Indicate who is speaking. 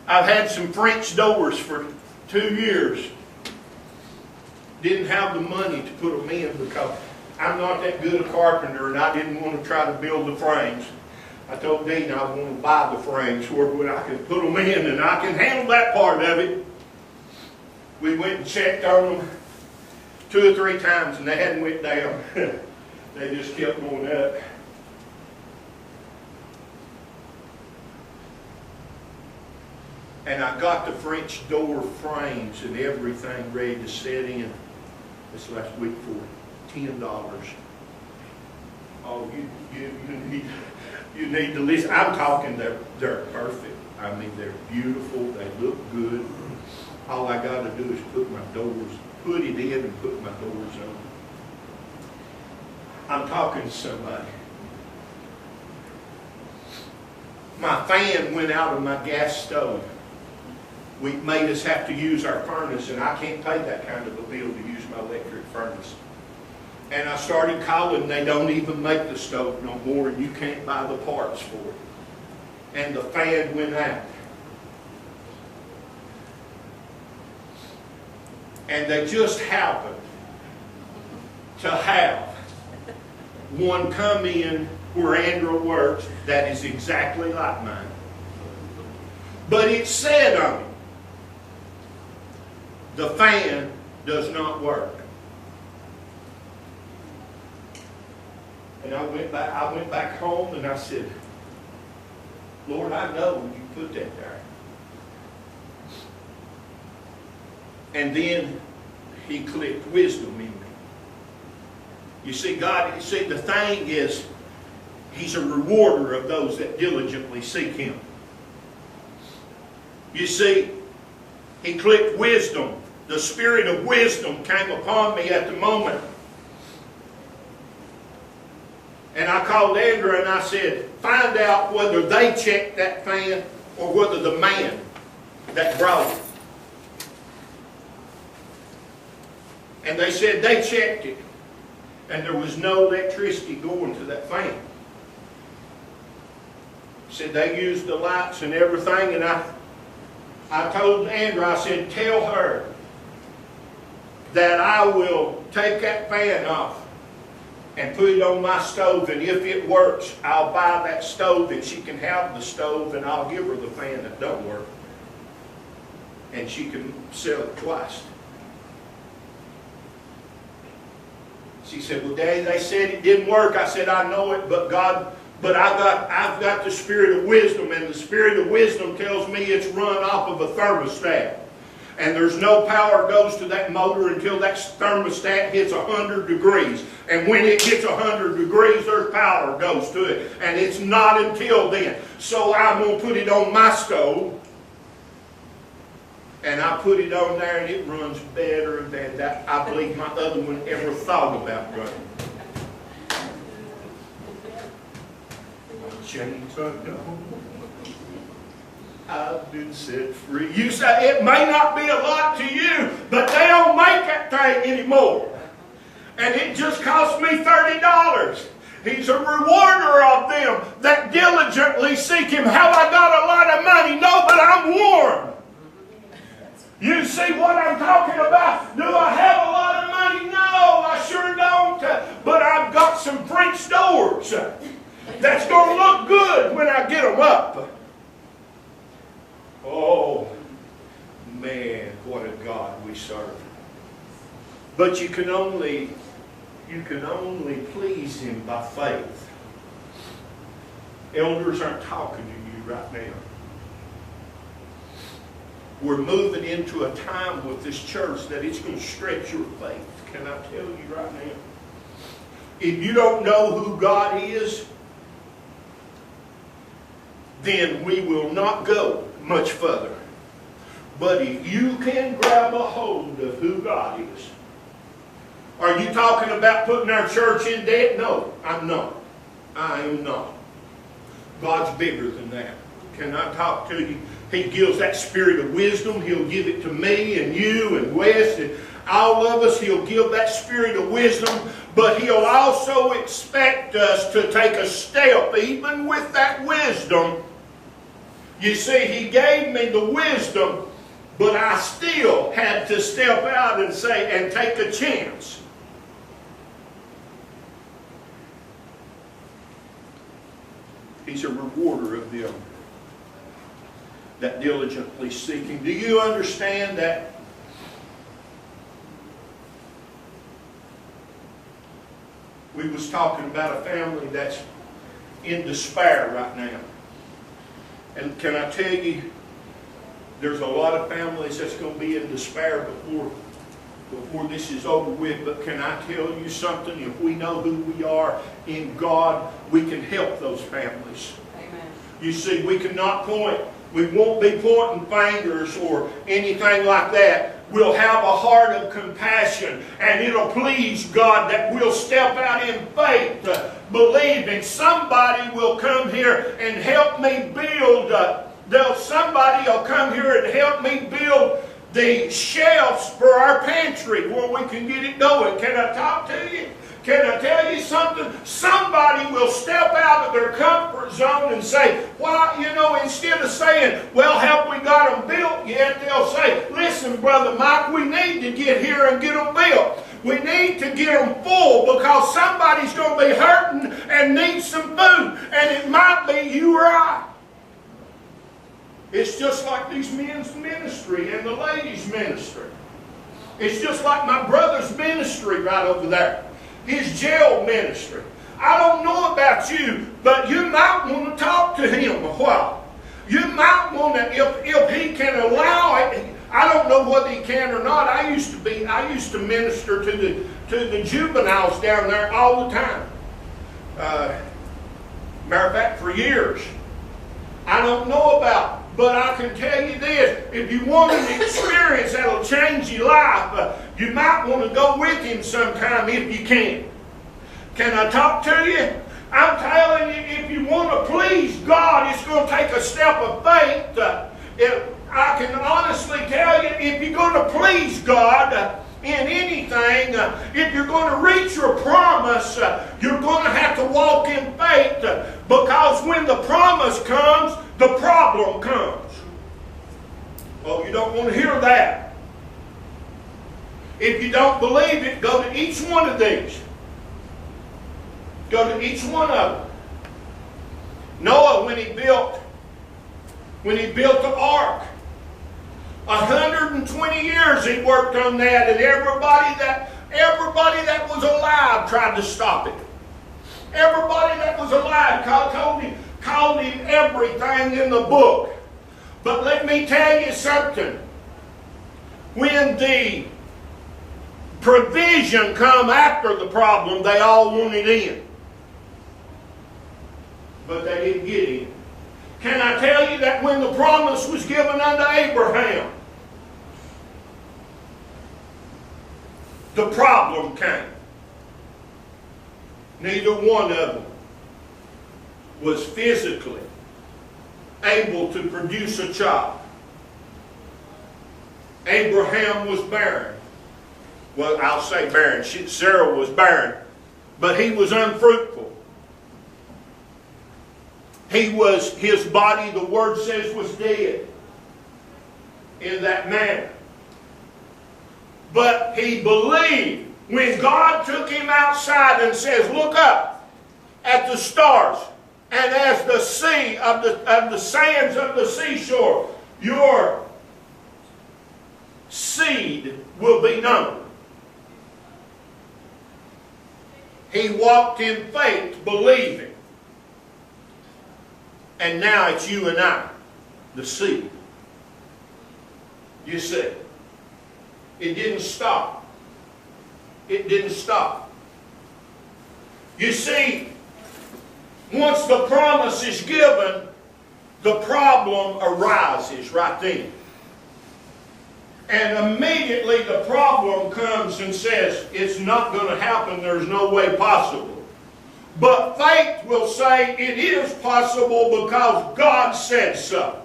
Speaker 1: I've had some French doors for 2 years. Didn't have the money to put them in because I'm not that good a carpenter and I didn't want to try to build the frames. I told Dean I want to buy the frames where I can put them in and I can handle that part of it. We went and checked on them 2 or 3 times and they hadn't went down. They just kept going up. And I got the French door frames and everything ready to set in this last week for $10. Oh, you need to listen. I'm talking, they're perfect. I mean, they're beautiful. They look good. All I got to do is put it in and put my doors on. I'm talking to somebody. My fan went out of my gas stove. We made us have to use our furnace, and I can't pay that kind of a bill to use my electric furnace. And I started calling, they don't even make the stove no more, and you can't buy the parts for it. And the fan went out. And they just happened to have one come in where Andrew works that is exactly like mine. But it said on it, the fan does not work. And I went back home and I said, Lord, I know you put that there. And then He clicked wisdom in me. You see, God, the thing is, He's a rewarder of those that diligently seek Him. You see, He clicked wisdom. The spirit of wisdom came upon me at the moment. And I called Andrew and I said, find out whether they checked that fan or whether the man that brought it. And they said they checked it. And there was no electricity going to that fan. Said they used the lights and everything. And I told Andrew, I said, tell her that I will take that fan off and put it on my stove, and if it works, I'll buy that stove and she can have the stove, and I'll give her the fan that don't work. And she can sell it twice. She said, well, Daddy, they said it didn't work. I said, I know it, but I've got the spirit of wisdom, and the spirit of wisdom tells me it's run off of a thermostat. And there's no power goes to that motor until that thermostat hits 100 degrees. And when it hits 100 degrees, there's power goes to it. And it's not until then. So I'm going to put it on my stove. And I put it on there and it runs better than that. I believe my other one ever thought about running. Chains undone. I've been set free. You say it may not be a lot to you, but they don't make that thing anymore. And it just cost me $30. He's a rewarder of them that diligently seek Him. Have I got a lot of money? No, but I'm warm. You see what I'm talking about? Do I have a lot of money? No, I sure don't. But I've got some French doors that's going to look good when I get them up. Oh, man, what a God we serve. But you can only please Him by faith. Elders aren't talking to you right now. We're moving into a time with this church that it's going to stretch your faith. Can I tell you right now? If you don't know who God is, then we will not go much further. But if you can grab a hold of who God is. Are you talking about putting our church in debt? No, I'm not. I am not. God's bigger than that. Can I talk to you? He gives that spirit of wisdom. He'll give it to me and you and Wes and all of us. He'll give that spirit of wisdom. But He'll also expect us to take a step, even with that wisdom. You see, He gave me the wisdom, but I still had to step out and say, and take a chance. He's a rewarder of them that diligently seek Him. Do you understand that? We was talking about a family that's in despair right now. And can I tell you, there's a lot of families that's going to be in despair before this is over with. But can I tell you something? If we know who we are in God, we can help those families.
Speaker 2: Amen.
Speaker 1: You see, we cannot point. We won't be pointing fingers or anything like that. We'll have a heart of compassion, and it'll please God that we'll step out in faith, believing somebody will come here and help me build. Somebody will come here and help me build the shelves for our pantry where we can get it going. Can I talk to you? Can I tell you something? Somebody will step out of their comfort zone and say, well, you know, instead of saying, well, have we got them built yet? They'll say, listen, Brother Mike, we need to get here and get them built. We need to get them full because somebody's going to be hurting and need some food. And it might be you or I. It's just like these men's ministry and the ladies' ministry. It's just like my brother's ministry right over there. His jail ministry. I don't know about you, but you might want to talk to him a while. You might want to, if he can allow it. I don't know whether he can or not. I used to minister to the juveniles down there all the time. Matter of fact, for years. I don't know about it, but I can tell you this. If you want an experience that'll change your life, you might want to go with him sometime if you can. Can I talk to you? I'm telling you, if you want to please God, it's going to take a step of faith. I can honestly tell you, if you're going to please God in anything, if you're going to reach your promise, you're going to have to walk in faith, because when the promise comes, the problem comes. Oh, you don't want to hear that. If you don't believe it, go to each one of these. Go to each one of them. Noah, when he built the ark, 120 years he worked on that, and everybody that was alive tried to stop it. Everybody that was alive called him everything in the book. But let me tell you something. When the provision come after the problem, they all wanted in. But they didn't get in. Can I tell you that when the promise was given unto Abraham, the problem came. Neither one of them was physically able to produce a child. Abraham was barren. Well, I'll say barren. Sarah was barren. But he was unfruitful. His body, the Word says, was dead in that manner. But he believed when God took him outside and says, look up at the stars and as the sea of the sands of the seashore, your seed will be known. He walked in faith, believing. And now it's you and I, the seed. You see, it didn't stop. It didn't stop. You see, once the promise is given, the problem arises right then. And immediately the problem comes and says, it's not going to happen, there's no way possible. But faith will say it is possible because God said so.